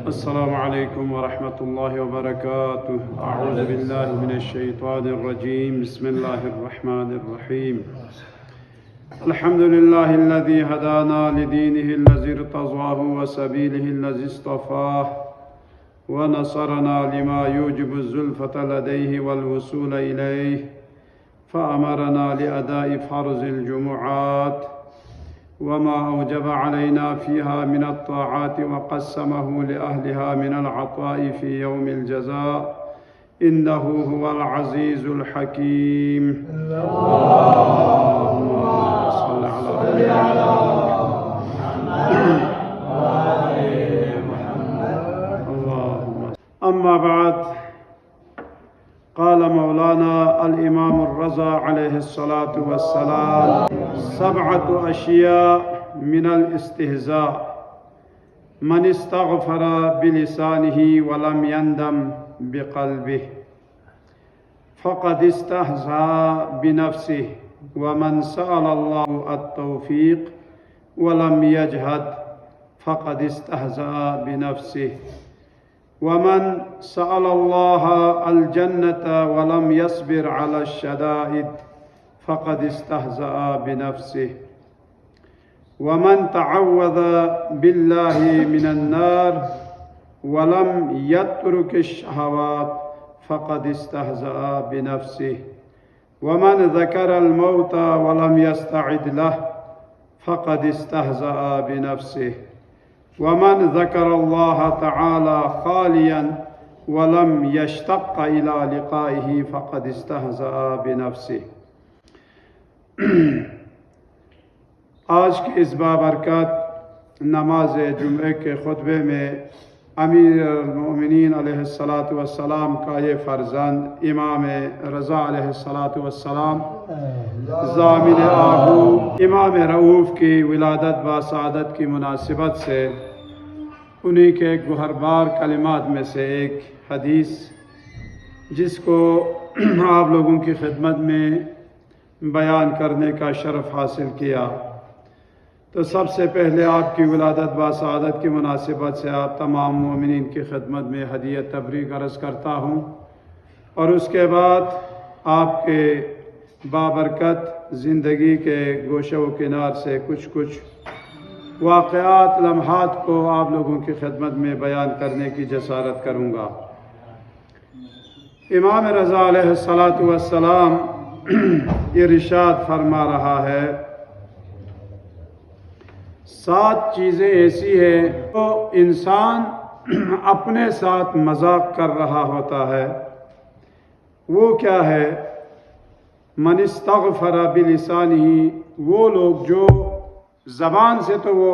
السلام عليكم ورحمة الله وبركاته. أعوذ بالله من الشيطان الرجيم. بسم الله الرحمن الرحيم. الحمد لله الذي هدانا لدينه الذي ارتضاه وسبيله الذي اصطفاه ونصرنا لما يوجب الزلفة لديه والوصول إليه، فأمرنا لأداء فرض الجمعات وما أوجب علينا فيها من الطاعات، وقسمه لأهلها من العطاء في يوم الجزاء، إنه هو العزيز الحكيم. اللهم صل على محمد. أما بعد، قال مولانا الإمام الرضا عليه الصلاة والسلام: 7 أشياء من الاستهزاء: من استغفر بلسانه ولم يندم بقلبه فقد استهزأ بنفسه، ومن سأل الله التوفيق ولم يجهد فقد استهزأ بنفسه، ومن سأل الله الجنة ولم يصبر على الشدائد فقد استهزأ بنفسه، ومن تعوذ بالله من النار ولم يترك الشهوات فقد استهزأ بنفسه، ومن ذكر الموت ولم يستعد له فقد استهزأ بنفسه، ومن ذكر الله تعالى خاليا ولم يشتق إلى لقائه فقد استهزأ بنفسه۔ آج کے اس بابرکت نماز جمعے کے خطبے میں امیر المؤمنین علیہ السلام کا یہ فرزند امام رضا علیہ السلام ضامن آہو امام رؤوف کی ولادت با سعادت کی مناسبت سے انہی کے گوہربار کلمات میں سے ایک حدیث، جس کو آپ لوگوں کی خدمت میں بیان کرنے کا شرف حاصل کیا، تو سب سے پہلے آپ کی ولادت با سعادت کی مناسبت سے آپ تمام مومنین کی خدمت میں ہدیہ تبریک عرض کرتا ہوں، اور اس کے بعد آپ کے بابرکت زندگی کے گوشہ و کنار سے کچھ واقعات لمحات کو آپ لوگوں کی خدمت میں بیان کرنے کی جسارت کروں گا۔ امام رضا علیہ السلام ارشاد فرما رہا ہے: 7 چیزیں ایسی ہیں جو انسان اپنے ساتھ مذاق کر رہا ہوتا ہے۔ وہ کیا ہے؟ من استغفر بلسانہ، وہ لوگ جو زبان سے تو وہ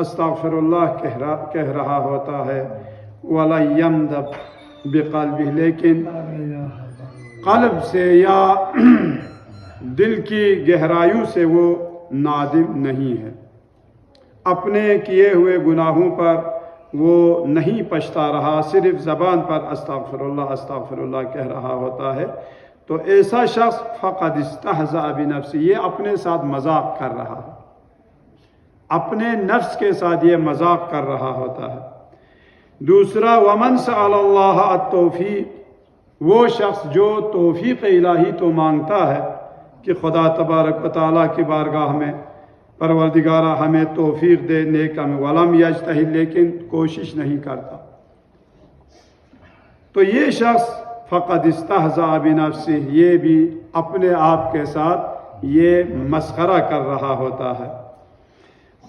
استغفر اللہ کہہ رہا ہوتا ہے، وَلَا يَمْدَبْ بِقَلْبِهِ، لیکن قلب سے یا دل کی گہرائیوں سے وہ نادم نہیں ہے، اپنے کیے ہوئے گناہوں پر وہ نہیں پچھتا رہا، صرف زبان پر استغفر اللہ کہہ رہا ہوتا ہے، تو ایسا شخص فقد استہزأ بنفسہ، یہ اپنے ساتھ مذاق کر رہا ہے، اپنے نفس کے ساتھ یہ مذاق کر رہا ہوتا ہے۔ دوسرا، ومن سأل اللہ التوفیق، وہ شخص جو توفیق الہی تو مانگتا ہے کہ خدا تبارک و تعالیٰ کی بارگاہ میں پروردگارہ ہمیں توفیق دے نیک عمل، ولم یجتہد، لیکن کوشش نہیں کرتا، تو یہ شخص فقد استہزأ بنفسہ، یہ بھی اپنے آپ کے ساتھ یہ مسخرہ کر رہا ہوتا ہے۔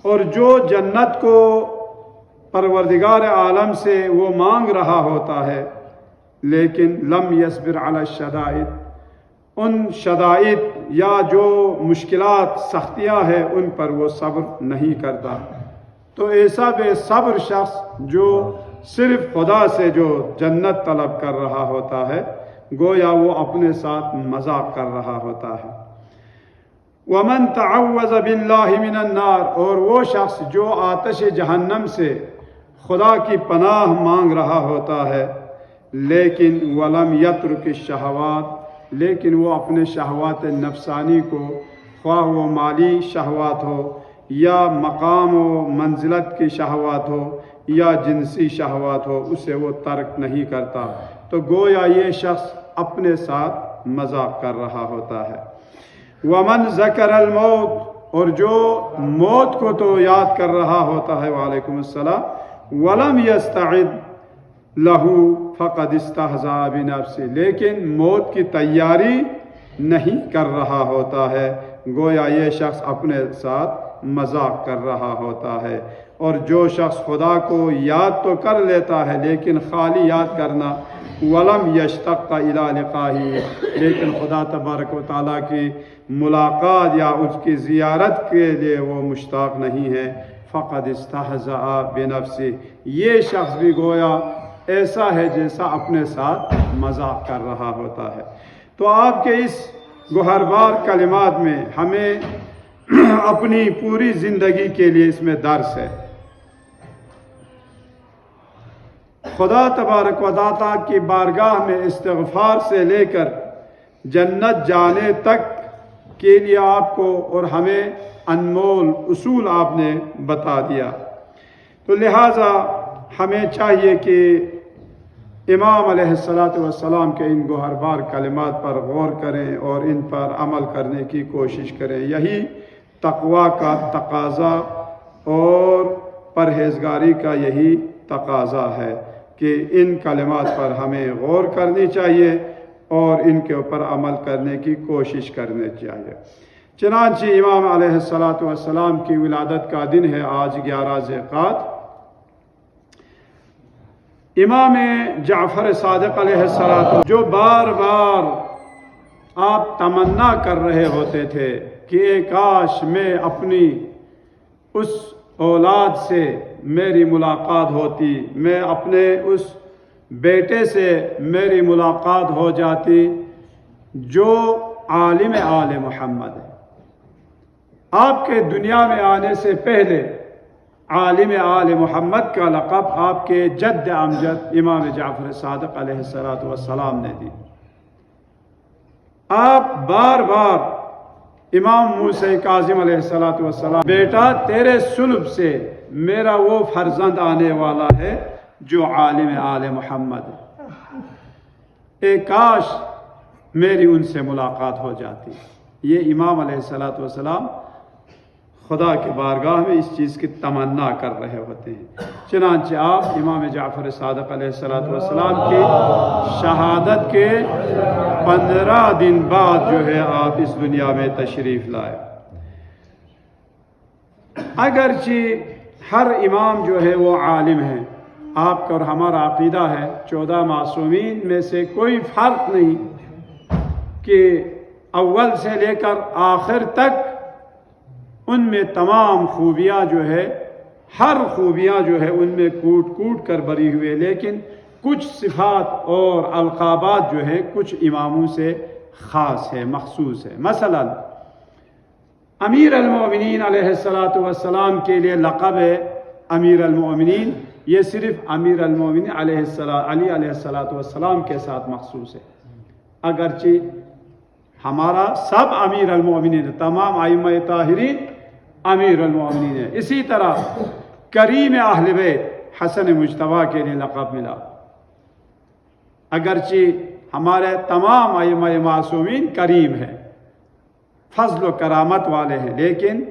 اور جو جنت کو پروردگار عالم سے وہ مانگ رہا ہوتا ہے، لیکن لم یصبر علی الشدائد، ان شدائد یا جو مشکلات سختیاں ہیں ان پر وہ صبر نہیں کرتا، تو ایسا بے صبر شخص جو صرف خدا سے جو جنت طلب کر رہا ہوتا ہے، گویا وہ اپنے ساتھ مذاق کر رہا ہوتا ہے۔ ومن تعوذ باللہ من النار، اور وہ شخص جو آتش جہنم سے خدا کی پناہ مانگ رہا ہوتا ہے، لیکن ولم یترک الشہوات، لیکن وہ اپنے شہوات نفسانی کو، خواہ وہ مالی شہوات ہو یا مقام و منزلت کی شہوات ہو یا جنسی شہوات ہو اسے وہ ترک نہیں کرتا، تو گویا یہ شخص اپنے ساتھ مذاق کر رہا ہوتا ہے۔ ومن ذکر الموت، اور جو موت کو تو یاد کر رہا ہوتا ہے، وعلیکم السلام، ولم یستعد لہو فقد استہزأ بنفسہ، لیکن موت کی تیاری نہیں کر رہا ہوتا ہے، گویا یہ شخص اپنے ساتھ مذاق کر رہا ہوتا ہے۔ اور جو شخص خدا کو یاد تو کر لیتا ہے لیکن خالی یاد کرنا، ولم یشتاق الی لقائہ، لیکن خدا تبارک و تعالیٰ کی ملاقات یا اس کی زیارت کے لیے وہ مشتاق نہیں ہے، فقد استہزأ بنفسہ، یہ شخص بھی گویا ایسا ہے جیسا اپنے ساتھ مذاق کر رہا ہوتا ہے۔ تو آپ کے اس گوہربار کلمات میں ہمیں اپنی پوری زندگی کے لیے اس میں درس ہے۔ خدا تبارک و تعالیٰ کی بارگاہ میں استغفار سے لے کر جنت جانے تک کے لیے آپ کو اور ہمیں انمول اصول آپ نے بتا دیا، تو لہٰذا ہمیں چاہیے کہ امام علیہ السلام کے ان گوہربار کلمات پر غور کریں اور ان پر عمل کرنے کی کوشش کریں۔ یہی تقویٰ کا تقاضا اور پرہیزگاری کا یہی تقاضا ہے کہ ان کلمات پر ہمیں غور کرنی چاہیے اور ان کے اوپر عمل کرنے کی کوشش کرنی چاہیے۔ چنانچہ امام علیہ السلام کی ولادت کا دن ہے آج 11 ذی القعدہ۔ امام جعفر صادق علیہ السلام جو بار بار آپ تمنا کر رہے ہوتے تھے کہ اے کاش میں اپنی اس اولاد سے میری ملاقات ہوتی، میں اپنے اس بیٹے سے میری ملاقات ہو جاتی جو عالم آل محمد ہے۔ آپ کے دنیا میں آنے سے پہلے عالم آل محمد کا لقب آپ کے جد امجد امام جعفر صادق علیہ السلام نے دی۔ آپ بار بار امام موسیٰ کاظم علیہ السلام، بیٹا تیرے صلب سے میرا وہ فرزند آنے والا ہے جو عالم آل محمد ہے، اے کاش میری ان سے ملاقات ہو جاتی۔ یہ امام علیہ السلام خدا کی بارگاہ میں اس چیز کی تمنا کر رہے ہوتے ہیں۔ چنانچہ آپ امام جعفر صادق علیہ السلام کی شہادت کے 15 دن بعد جو ہے آپ اس دنیا میں تشریف لائے۔ اگرچہ ہر امام جو ہے وہ عالم ہے، آپ کا اور ہمارا عقیدہ ہے 14 معصومین میں سے کوئی فرق نہیں کہ اول سے لے کر آخر تک ان میں تمام خوبیاں جو ہے، ہر خوبیاں جو ہے ان میں کوٹ کوٹ کر بری ہوئے، لیکن کچھ صفات اور القابات جو ہے کچھ اماموں سے خاص ہے، مخصوص ہے۔ مثلا امیر المومنین علیہ السلام کے لیے لقب ہے امیر المومنین، یہ صرف امیر المومنین علی علیہ السلام کے ساتھ مخصوص ہے، اگرچہ ہمارا سب امیر المومنین، تمام ائمہ طاہرین امیر المومنین ہے۔ اسی طرح کریم اہل بیت حسن مجتبیٰ کے لیے لقب ملا، اگرچہ ہمارے تمام ائمہ معصومین کریم ہیں، فضل و کرامت والے ہیں، لیکن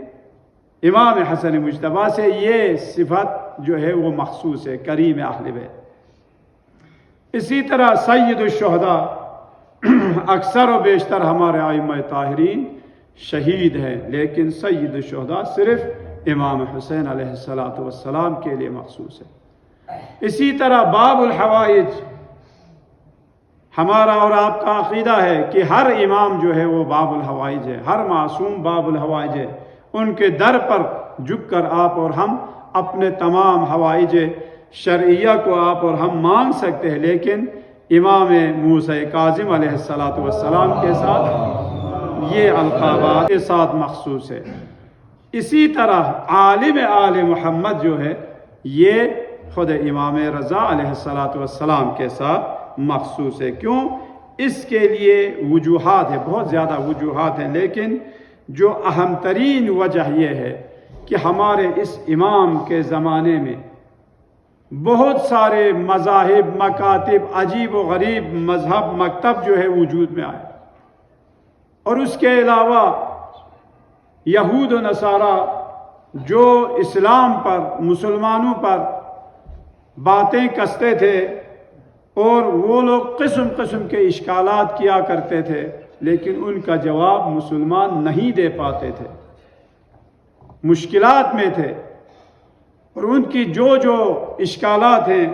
امام حسن مجتبیٰ سے یہ صفت جو ہے وہ مخصوص ہے، کریم اہل بیت۔ اسی طرح سید الشہداء، اکثر و بیشتر ہمارے ائمہ طاہرین شہید ہیں، لیکن سید الشہداء صرف امام حسین علیہ السلام کے لیے مخصوص ہے۔ اسی طرح باب الحوائج، ہمارا اور آپ کا عقیدہ ہے کہ ہر امام جو ہے وہ باب الحوائج ہے، ہر معصوم باب الحوائج ہے، ان کے در پر جھک کر آپ اور ہم اپنے تمام حوائج شرعیہ کو آپ اور ہم مانگ سکتے ہیں، لیکن امام موسیٰ کاظم علیہ السلام کے ساتھ یہ القابات کے ساتھ مخصوص ہے۔ اسی طرح عالم آل محمد جو ہے یہ خود امام رضا علیہ السلام کے ساتھ مخصوص ہے۔ کیوں؟ اس کے لیے وجوہات ہیں، بہت زیادہ وجوہات ہیں، لیکن جو اہم ترین وجہ یہ ہے کہ ہمارے اس امام کے زمانے میں بہت سارے مذاہب، مکاتب، عجیب و غریب مذہب، مکتب جو ہے وجود میں آئے، اور اس کے علاوہ یہود و نصارہ جو اسلام پر، مسلمانوں پر باتیں کستے تھے، اور وہ لوگ قسم قسم کے اشکالات کیا کرتے تھے، لیکن ان کا جواب مسلمان نہیں دے پاتے تھے، مشکلات میں تھے، اور ان کی جو اشکالات ہیں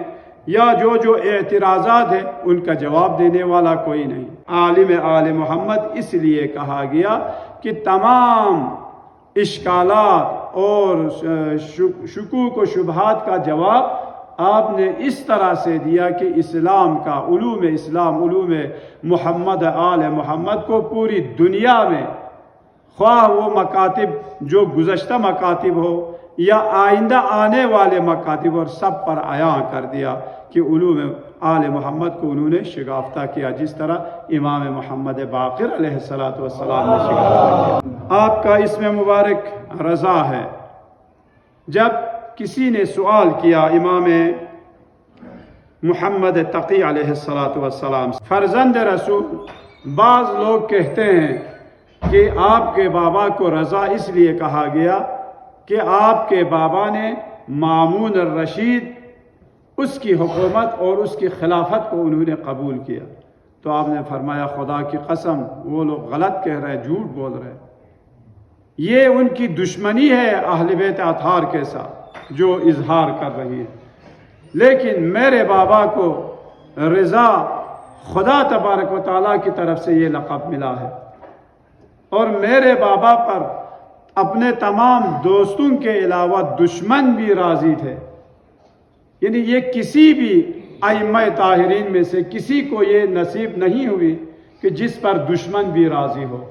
یا جو اعتراضات ہیں ان کا جواب دینے والا کوئی نہیں۔ عالم آل محمد اس لیے کہا گیا کہ تمام اشکالات اور شکوک و شبہات کا جواب آپ نے اس طرح سے دیا کہ اسلام کا اسلام علوم محمد آل محمد کو پوری دنیا میں، خواہ وہ مکاتب جو گزشتہ مکاتب ہو یا آئندہ آنے والے مکاتب، اور سب پر عیاں کر دیا کہ علوم آل محمد کو انہوں نے شگافتہ کیا، جس طرح امام محمد باقر علیہ الصلوۃ والسلام نے شگافتہ کیا۔ آپ کا اسم مبارک رضا ہے۔ جب کسی نے سوال کیا امام محمد تقی علیہ الصلوۃ والسلام، فرزند رسول، بعض لوگ کہتے ہیں کہ آپ کے بابا کو رضا اس لیے کہا گیا کہ آپ کے بابا نے مامون الرشید، اس کی حکومت اور اس کی خلافت کو انہوں نے قبول کیا۔ تو آپ نے فرمایا خدا کی قسم وہ لوگ غلط کہہ رہے، جھوٹ بول رہے، یہ ان کی دشمنی ہے اہل بیت اطہار کے ساتھ جو اظہار کر رہی ہے، لیکن میرے بابا کو رضا خدا تبارک و تعالیٰ کی طرف سے یہ لقب ملا ہے، اور میرے بابا پر اپنے تمام دوستوں کے علاوہ دشمن بھی راضی تھے، یعنی یہ کسی بھی ائمہ طاہرین میں سے کسی کو یہ نصیب نہیں ہوئی کہ جس پر دشمن بھی راضی ہو،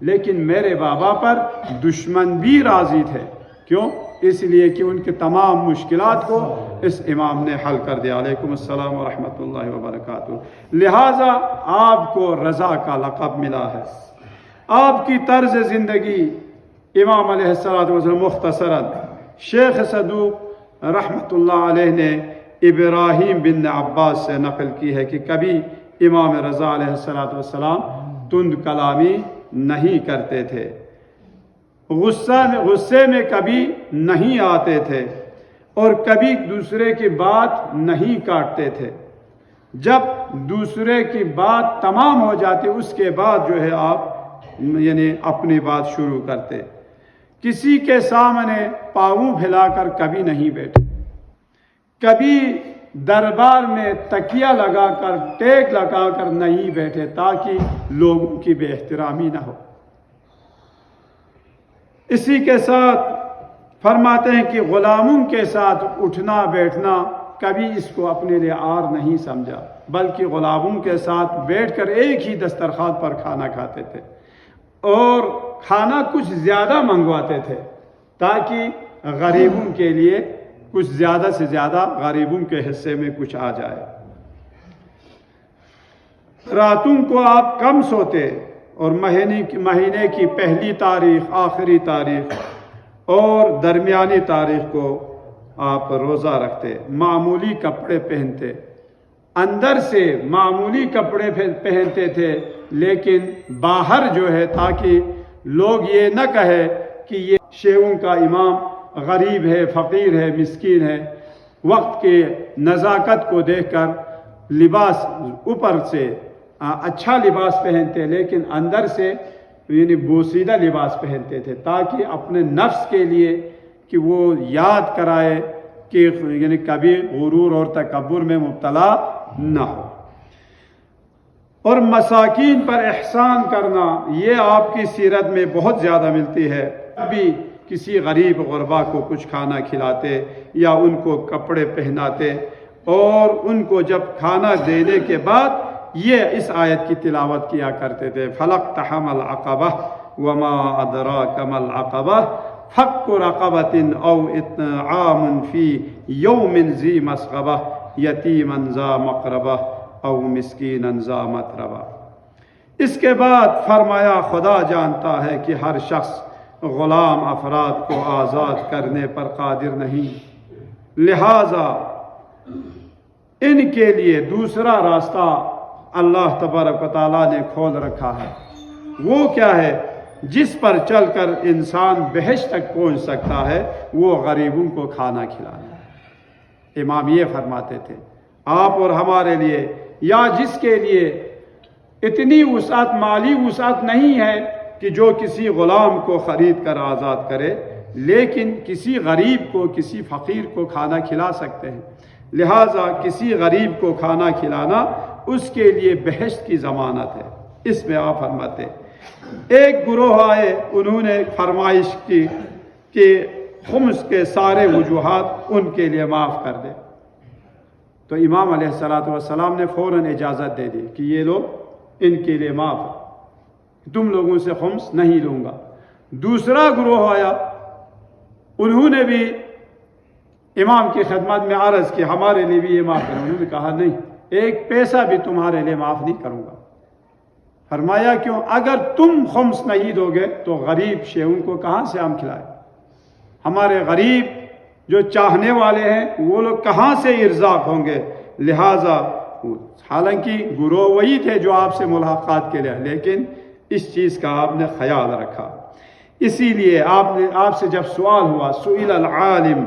لیکن میرے بابا پر دشمن بھی راضی تھے۔ کیوں؟ اس لیے کہ ان کے تمام مشکلات کو اس امام نے حل کر دیا۔ علیکم السلام ورحمۃ اللہ وبرکاتہ۔ لہٰذا آپ کو رضا کا لقب ملا ہے۔ آپ کی طرز زندگی امام علیہ السلام مختصراً شیخ صدوق رحمۃ اللہ علیہ نے ابراہیم بن عباس سے نقل کی ہے کہ کبھی امام رضا علیہ السلام تند کلامی نہیں کرتے تھے، غصے میں کبھی نہیں آتے تھے، اور کبھی دوسرے کی بات نہیں کاٹتے تھے۔ جب دوسرے کی بات تمام ہو جاتی اس کے بعد جو ہے آپ یعنی اپنی بات شروع کرتے۔ کسی کے سامنے پاؤں پھیلا کر کبھی نہیں بیٹھے، کبھی دربار میں تکیہ لگا کر، ٹیک لگا کر نہیں بیٹھے تاکہ لوگوں کی بے احترامی نہ ہو۔ اسی کے ساتھ فرماتے ہیں کہ غلاموں کے ساتھ اٹھنا بیٹھنا کبھی اس کو اپنے لیے عار نہیں سمجھا، بلکہ غلاموں کے ساتھ بیٹھ کر ایک ہی دسترخوان پر کھانا کھاتے تھے، اور کھانا کچھ زیادہ منگواتے تھے تاکہ غریبوں کے لیے کچھ زیادہ سے زیادہ غریبوں کے حصے میں کچھ آ جائے۔ راتوں کو آپ کم سوتے، اور مہینے کی پہلی تاریخ، آخری تاریخ اور درمیانی تاریخ کو آپ روزہ رکھتے، معمولی کپڑے پہنتے، اندر سے معمولی کپڑے پہنتے تھے، لیکن باہر جو ہے تاکہ لوگ یہ نہ کہے کہ یہ شیعوں کا امام غریب ہے، فقیر ہے، مسکین ہے۔ وقت کے نزاکت کو دیکھ کر لباس اوپر سے اچھا لباس پہنتے، لیکن اندر سے یعنی بوسیدہ لباس پہنتے تھے، تاکہ اپنے نفس کے لیے کہ وہ یاد کرائے کہ یعنی کبھی غرور اور تکبر میں مبتلا نہ ہو۔ اور مساکین پر احسان کرنا یہ آپ کی سیرت میں بہت زیادہ ملتی ہے۔ ابھی کسی غریب غربا کو کچھ کھانا کھلاتے یا ان کو کپڑے پہناتے، اور ان کو جب کھانا دینے کے بعد یہ اس آیت کی تلاوت کیا کرتے تھے، فَلَقْتَحَمَ الْعَقَبَةَ وَمَا أَدْرَاكَ مَا الْعَقَبَةُ فَكُّ رَقَبَةٍ أَوْ إِطْعَامٌ فِي يَوْمٍ ذِي مَسْغَبَةٍ يَتِيمًا ذَا مَقْرَبَةٍ أَوْ مِسْكِينًا ذَا مَتْرَبَةٍ۔ اس کے بعد فرمایا خدا جانتا ہے کہ ہر شخص غلام افراد کو آزاد کرنے پر قادر نہیں، لہذا ان کے لیے دوسرا راستہ اللہ تبارک و تعالیٰ نے کھول رکھا ہے۔ وہ کیا ہے؟ جس پر چل کر انسان بہشت تک پہنچ سکتا ہے، وہ غریبوں کو کھانا کھلانا ہے۔ امام یہ فرماتے تھے آپ اور ہمارے لیے، یا جس کے لیے اتنی وسعت، مالی وسعت نہیں ہے کہ جو کسی غلام کو خرید کر آزاد کرے، لیکن کسی غریب کو، کسی فقیر کو کھانا کھلا سکتے ہیں، لہٰذا کسی غریب کو کھانا کھلانا اس کے لیے بہشت کی ضمانت ہے۔ اس میں آپ فرماتے ایک گروہ آئے، انہوں نے فرمائش کی کہ خمس کے سارے وجوہات ان کے لیے معاف کر دے، تو امام علیہ السلام نے فوراً اجازت دے دی کہ یہ لوگ ان کے لیے معاف ہے، تم لوگوں سے خمس نہیں لوں گا۔ دوسرا گروہ آیا، انہوں نے بھی امام کی خدمت میں عرض کی ہمارے لیے بھی یہ معاف کرو۔ انہوں نے کہا نہیں، ایک پیسہ بھی تمہارے لیے معاف نہیں کروں گا۔ فرمایا کیوں؟ اگر تم خمس نہیں دو گے تو غریب شیعوں کو کہاں سے ہم کھلائیں؟ ہمارے غریب جو چاہنے والے ہیں وہ لوگ کہاں سے ارزاق ہوں گے؟ لہٰذا حالانکہ گروہ وہی تھے جو آپ سے ملاقات کے لیے، لیکن اس چیز کا آپ نے خیال رکھا۔ اسی لیے آپ سے جب سوال ہوا، سئل العالم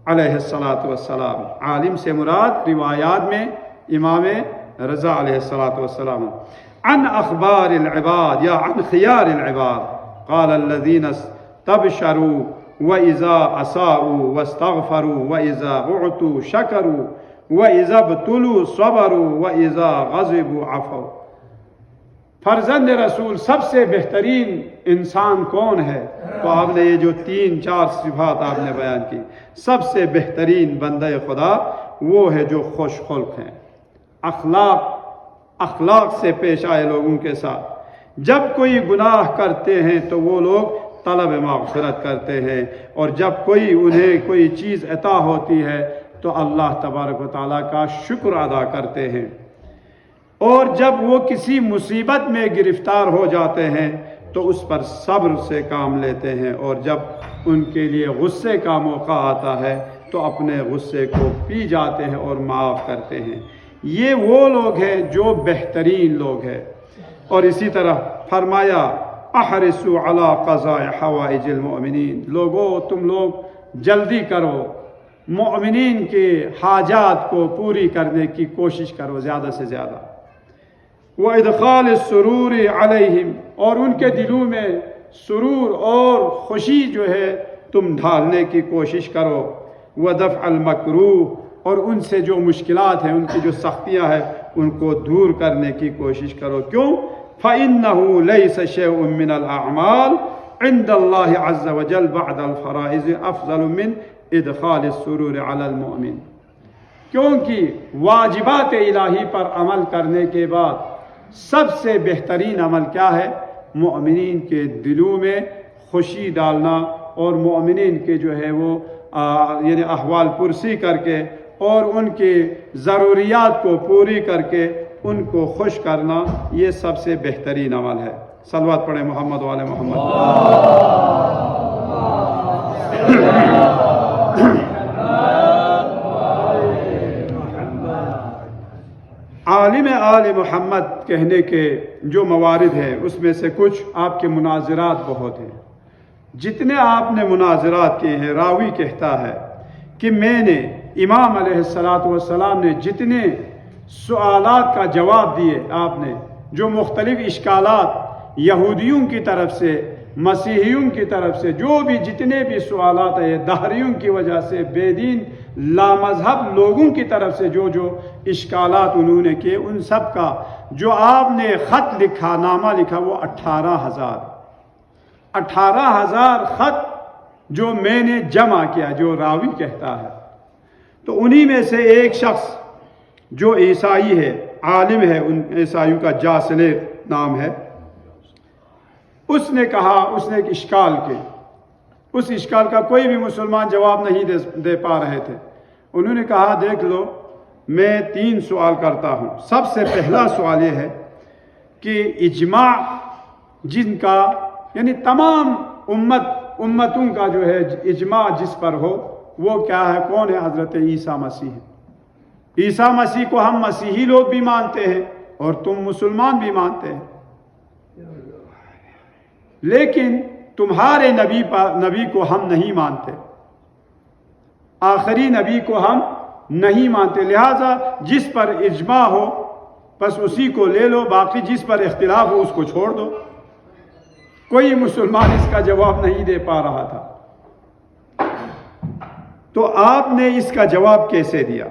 علیہ السلام، عالم سے مراد روایات میں امام رضا علیہ السلام، عن اخبار العباد یا عن خیار العباد، قال الذین استبشروا وَإِذَا أَسَاءُوا وَاسْتَغْفَرُوا وَإِذَا أُعْطُوا شَكَرُوا وَإِذَا ابْتُلُوا صَبَرُوا وَإِذَا غَضِبُوا عَفَوْا۔ فرزند رسول سب سے بہترین انسان کون ہے؟ تو آپ نے یہ جو 3-4 صفات آپ نے بیان کی، سب سے بہترین بندہ خدا وہ ہے جو خوش خلق ہیں، اخلاق سے پیش آئے لوگوں کے ساتھ۔ جب کوئی گناہ کرتے ہیں تو وہ لوگ طلب مغفرت کرتے ہیں، اور جب انہیں کوئی چیز عطا ہوتی ہے تو اللہ تبارک و تعالیٰ کا شکر ادا کرتے ہیں، اور جب وہ کسی مصیبت میں گرفتار ہو جاتے ہیں تو اس پر صبر سے کام لیتے ہیں، اور جب ان کے لیے غصے کا موقع آتا ہے تو اپنے غصے کو پی جاتے ہیں اور معاف کرتے ہیں۔ یہ وہ لوگ ہیں جو بہترین لوگ ہیں۔ اور اسی طرح فرمایا احرصوا علی قضاء حوائج المؤمنین، لوگو تم لوگ جلدی کرو، مؤمنین کے حاجات کو پوری کرنے کی کوشش کرو زیادہ سے زیادہ۔ وادخال السرور علیہم، اور ان کے دلوں میں سرور اور خوشی جو ہے تم ڈھالنے کی کوشش کرو۔ ودفع المکروہ، اور ان سے جو مشکلات ہیں، ان کی جو سختیاں ہیں، ان کو دور کرنے کی کوشش کرو۔ کیوں؟ فَإِنَّهُ لَيْسَ شَيْءٌ مِّنَ الْأَعْمَالِ عِندَ اللَّهِ عَزَّ وَجَلَّ بَعْدَ الْفَرَائِضِ أَفْضَلُ مِنْ إِدْخَالِ السُّرُورِ عَلَى الْمُؤْمِنِ، کیونکہ واجبات الہی پر عمل کرنے کے بعد سب سے بہترین عمل کیا ہے؟ مؤمنین کے دلوں میں خوشی ڈالنا، اور مؤمنین کے جو ہے وہ یعنی احوال پرسی کر کے اور ان کی ضروریات کو پوری کر کے ان کو خوش کرنا، یہ سب سے بہترین عمل ہے۔ صلوات پڑھیں محمد وعلی محمد۔ عالم آل محمد کہنے کے جو موارد ہیں اس میں سے کچھ آپ کے مناظرات بہت ہیں، جتنے آپ نے مناظرات کیے ہیں۔ راوی کہتا ہے کہ میں نے امام علیہ السلام نے جتنے سوالات کا جواب دیے، آپ نے جو مختلف اشکالات یہودیوں کی طرف سے، مسیحیوں کی طرف سے، جو بھی جتنے بھی سوالات ہیں دہریوں کی وجہ سے، بے دین لامذہب لوگوں کی طرف سے جو اشکالات انہوں نے کیے، ان سب کا جو آپ نے خط لکھا، نامہ لکھا، وہ 18,000 خط جو میں نے جمع کیا، جو راوی کہتا ہے۔ تو انہی میں سے ایک شخص جو عیسائی ہے، عالم ہے، ان عیسائیوں کا جاسلے نام ہے، اس نے کہا، اس نے ایک اشکال کی، اس اشکال کا کوئی بھی مسلمان جواب نہیں دے پا رہے تھے۔ انہوں نے کہا دیکھ لو، میں 3 سوال کرتا ہوں۔ سب سے پہلا سوال یہ ہے کہ اجماع جن کا، یعنی تمام امتوں کا جو ہے اجماع جس پر ہو، وہ کیا ہے؟ کون ہے؟ حضرت عیسیٰ مسیح۔ عیسیٰ مسیح کو ہم مسیحی لوگ بھی مانتے ہیں اور تم مسلمان بھی مانتے ہیں، لیکن تمہارے نبی کو ہم نہیں مانتے، آخری نبی کو ہم نہیں مانتے، لہذا جس پر اجماع ہو بس اسی کو لے لو، باقی جس پر اختلاف ہو اس کو چھوڑ دو۔ کوئی مسلمان اس کا جواب نہیں دے پا رہا تھا، تو آپ نے اس کا جواب کیسے دیا؟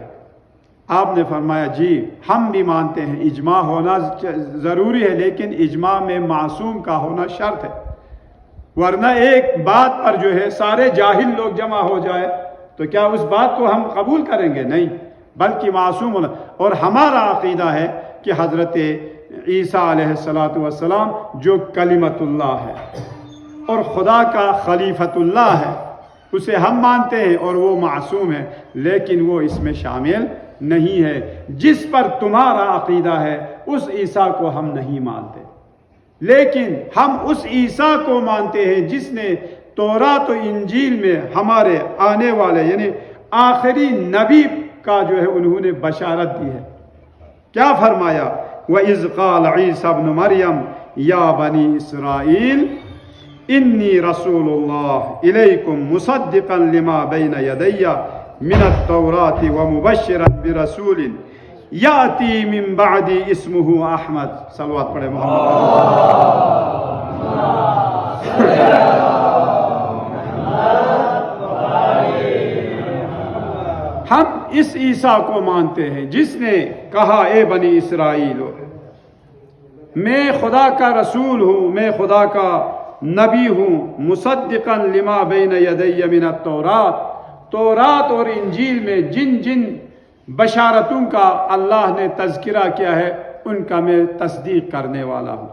آپ نے فرمایا جی ہم بھی مانتے ہیں اجماع ہونا ضروری ہے، لیکن اجماع میں معصوم کا ہونا شرط ہے، ورنہ ایک بات پر جو ہے سارے جاہل لوگ جمع ہو جائے تو کیا اس بات کو ہم قبول کریں گے؟ نہیں، بلکہ معصوم ہونا۔ اور ہمارا عقیدہ ہے کہ حضرت عیسیٰ علیہ السلام جو کلمت اللہ ہے اور خدا کا خلیفۃ اللہ ہے، اسے ہم مانتے ہیں اور وہ معصوم ہے، لیکن وہ اس میں شامل نہیں ہے۔ جس پر تمہارا عقیدہ ہے اس عیسیٰ کو ہم نہیں مانتے، لیکن ہم اس عیسیٰ کو مانتے ہیں جس نے تورات و انجیل میں ہمارے آنے والے یعنی آخری نبی کا جو ہے انہوں نے بشارت دی ہے۔ کیا فرمایا؟ وَإِذْ قَالَ عِيسَى ابْنُ مَرْيَمَ يَا بَنِي إِسْرَائِيلَ إِنِّي رَسُولُ اللَّهِ إِلَيْكُمْ مُصَدِّقًا لِمَا بَيْنَ يَدَيَّ مِنَ التَّوْرَاةِ وَمُبَشِّرًا بِرَسُولٍ يَأْتِي مِن بَعْدِي اسْمُهُ أَحْمَدُ۔ صلوات پڑھے محمد۔ ہم اس عیسیٰ کو مانتے ہیں جس نے کہا اے بنی اسرائیل میں خدا کا رسول ہوں، میں خدا کا نبی ہوں، مصدقا لما بین یدی من التورات، تورات اور انجیل میں جن جن بشارتوں کا اللہ نے تذکرہ کیا ہے ان کا میں تصدیق کرنے والا ہوں۔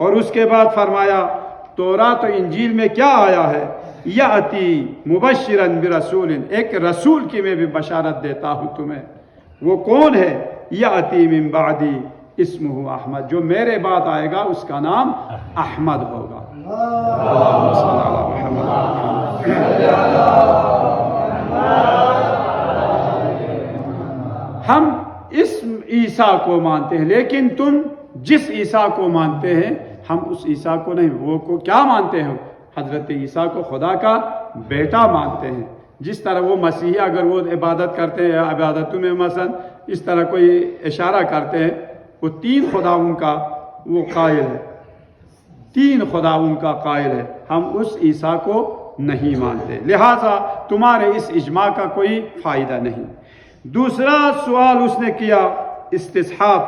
اور اس کے بعد فرمایا تورات و انجیل میں کیا آیا ہے؟ یاتی مبشرن برسول، ایک رسول کی میں بھی بشارت دیتا ہوں تمہیں، وہ کون ہے؟ یاتی من بعدی اسمہ احمد، جو میرے بعد آئے گا اس کا نام احمد ہوگا۔ اللہم صل علی محمد۔ ہم اس عیسیٰ کو مانتے ہیں، لیکن تم جس عیسیٰ کو مانتے ہیں ہم اس عیسیٰ کو نہیں۔ وہ کو کیا مانتے ہیں؟ حضرت عیسیٰ کو خدا کا بیٹا مانتے ہیں۔ جس طرح وہ مسیحی اگر وہ عبادت کرتے ہیں، عبادتوں میں مثلا اس طرح کوئی اشارہ کرتے ہیں، وہ تین خداؤں کا وہ قائل ہے، تین خداؤں کا قائل ہے، ہم اس عیسیٰ کو نہیں مانتے، لہٰذا تمہارے اس اجماع کا کوئی فائدہ نہیں۔ دوسرا سوال اس نے کیا استصحاب۔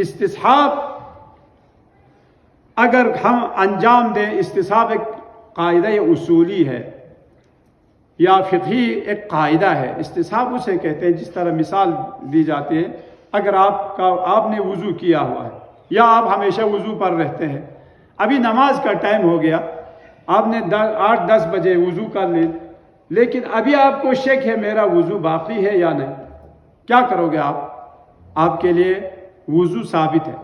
استصحاب اگر ہم انجام دیں، استصحاب ایک قاعدہ اصولی ہے یا فقہی ایک قاعدہ ہے۔ استصحاب اسے کہتے ہیں، جس طرح مثال دی جاتی ہے، اگر آپ نے وضو کیا ہوا ہے یا آپ ہمیشہ وضو پر رہتے ہیں، ابھی نماز کا ٹائم ہو گیا، آپ نے 8-10 بجے وضو کر لی، لیکن ابھی آپ کو شک ہے میرا وضو باقی ہے یا نہیں، کیا کرو گے آپ کے لیے وضو ثابت ہے،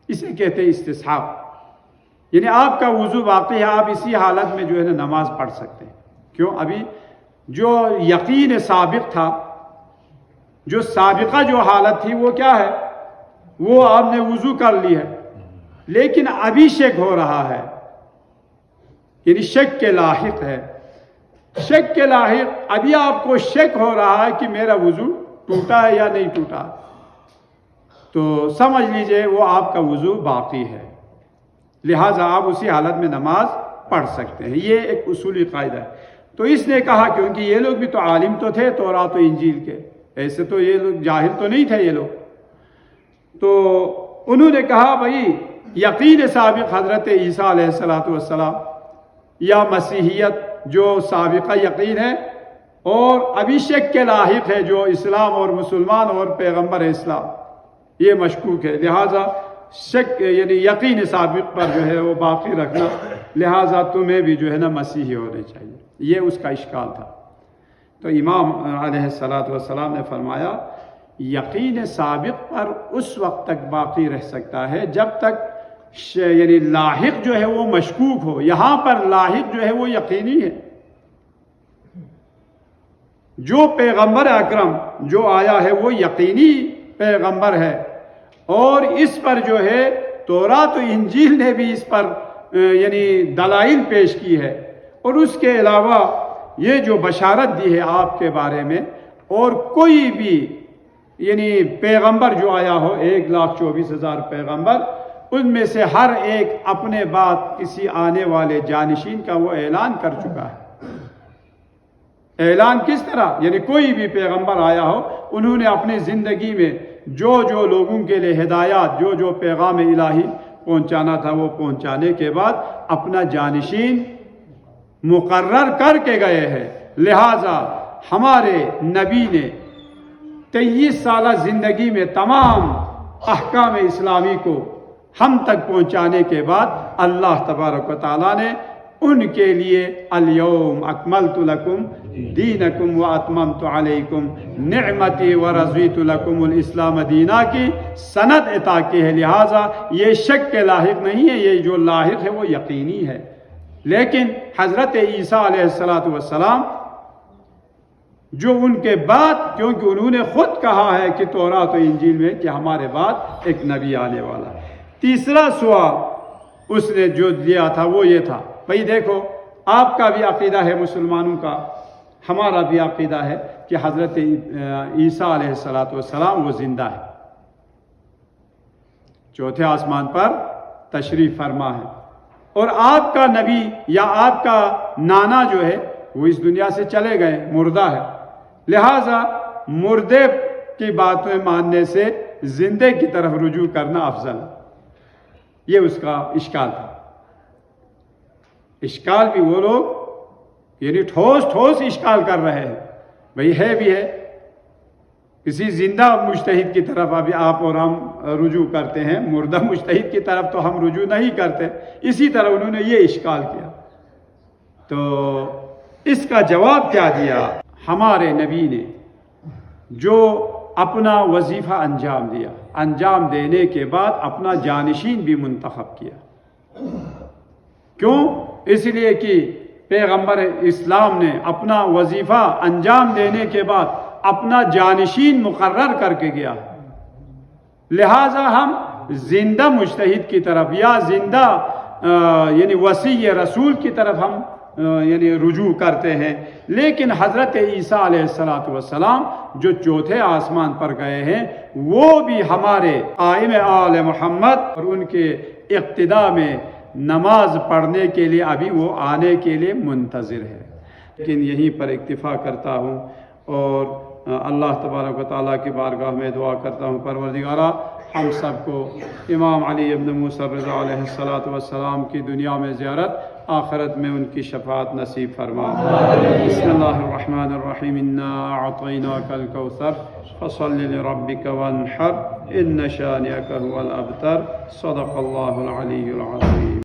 اسے کہتے ہیں استصحاب، یعنی آپ کا وضو باقی ہے، آپ اسی حالت میں جو ہے نا نماز پڑھ سکتے ہیں۔ کیوں؟ ابھی جو یقین سابق تھا، جو سابقہ جو حالت تھی وہ کیا ہے؟ وہ آپ نے وضو کر لی ہے، لیکن ابھی شک ہو رہا ہے، یعنی شک کے لاحق ہے، شک کے لاحق ابھی آپ کو شک ہو رہا ہے کہ میرا وضو ٹوٹا ہے یا نہیں ٹوٹا، تو سمجھ لیجئے وہ آپ کا وضو باقی ہے، لہٰذا آپ اسی حالت میں نماز پڑھ سکتے ہیں۔ یہ ایک اصولی قاعدہ ہے۔ تو اس نے کہا کیونکہ یہ لوگ بھی تو عالم تو تھے تورات و انجیل کے، ایسے تو یہ لوگ جاہل تو نہیں تھے یہ لوگ، تو انہوں نے کہا بھائی یقین سابق حضرت عیسیٰ علیہ السلام یا مسیحیت جو سابقہ یقین ہے اور ابھی شک کے لاحق ہے جو اسلام اور مسلمان اور پیغمبر اسلام، یہ مشکوک ہے، لہٰذا شک یعنی یقین سابق پر جو ہے وہ باقی رکھنا، لہٰذا تمہیں بھی جو ہے نا مسیحی ہونے چاہیے، یہ اس کا اشکال تھا۔ تو امام علیہ السلام نے فرمایا یقین سابق پر اس وقت تک باقی رہ سکتا ہے جب تک یعنی لاحق جو ہے وہ مشکوک ہو، یہاں پر لاحق جو ہے وہ یقینی ہے، جو پیغمبر اکرم جو آیا ہے وہ یقینی پیغمبر ہے، اور اس پر جو ہے تورات و انجیل نے بھی اس پر یعنی دلائل پیش کی ہے، اور اس کے علاوہ یہ جو بشارت دی ہے آپ کے بارے میں، اور کوئی بھی یعنی پیغمبر جو آیا ہو 1,24,000 پیغمبر، ان میں سے ہر ایک اپنے بعد کسی آنے والے جانشین کا وہ اعلان کر چکا ہے۔ اعلان کس طرح؟ یعنی کوئی بھی پیغمبر آیا ہو، انہوں نے اپنی زندگی میں جو جو لوگوں کے لیے ہدایات، جو جو پیغام الہی پہنچانا تھا وہ پہنچانے کے بعد اپنا جانشین مقرر کر کے گئے ہیں۔ لہذا ہمارے نبی نے 23 سالہ زندگی میں تمام احکام اسلامی کو ہم تک پہنچانے کے بعد اللہ تبارک و تعالیٰ نے ان کے لیے الیوم اکملت لکم دینکم واتممت علیکم نعمتی ورضیت لکم الاسلام دینا کی سند عطا کی ہے۔ لہٰذا یہ شک کے لاحق نہیں ہے، یہ جو لاحق ہے وہ یقینی ہے۔ لیکن حضرت عیسیٰ علیہ السلام جو ان کے بعد، کیونکہ انہوں نے خود کہا ہے کہ تورات و انجیل میں کہ ہمارے بعد ایک نبی آنے والا ہے۔ تیسرا سوال اس نے جو دیا تھا وہ یہ تھا، بھئی دیکھو آپ کا بھی عقیدہ ہے، مسلمانوں کا، ہمارا بھی عقیدہ ہے کہ حضرت عیسیٰ علیہ السلام وہ زندہ ہے، چوتھے آسمان پر تشریف فرما ہے، اور آپ کا نبی یا آپ کا نانا جو ہے وہ اس دنیا سے چلے گئے، مردہ ہے۔ لہٰذا مردے کی باتیں ماننے سے زندے کی طرف رجوع کرنا افضل ہے۔ یہ اس کا اشکال تھا۔ اشکال بھی وہ لوگ یعنی ٹھوس اشکال کر رہے ہیں، بھئی ہے بھی ہے، کسی زندہ مجتہد کی طرف ابھی آپ اور ہم رجوع کرتے ہیں، مردہ مجتہد کی طرف تو ہم رجوع نہیں کرتے۔ اسی طرح انہوں نے یہ اشکال کیا، تو اس کا جواب کیا دیا؟ ہمارے نبی نے جو اپنا وظیفہ انجام دیا، انجام دینے کے بعد اپنا جانشین بھی منتخب کیا۔ کیوں؟ اس لیے کہ پیغمبر اسلام نے اپنا وظیفہ انجام دینے کے بعد اپنا جانشین مقرر کر کے گیا، لہٰذا ہم زندہ مجتہد کی طرف یا زندہ یعنی وصی رسول کی طرف ہم یعنی رجوع کرتے ہیں۔ لیکن حضرت عیسیٰ علیہ السلام جو چوتھے آسمان پر گئے ہیں، وہ بھی ہمارے قائم آل محمد اور ان کے اقتداء میں نماز پڑھنے کے لیے ابھی وہ آنے کے لیے منتظر ہے۔ لیکن یہیں پر اکتفا کرتا ہوں، اور اللہ تبارک و تعالیٰ کی بارگاہ میں دعا کرتا ہوں، پروردگارا ہم سب کو امام علی ابن موسیٰ الرضا علیہ السلام کی دنیا میں زیارت، آخرت میں ان کی شفاعت نصیب فرما۔ بسم اللہ الرحمن الرحیم، انا اعطیناک الکوثر فصل لربک وانحر ان شانئک هو الابتر۔ صدق اللہ العلی العظیم۔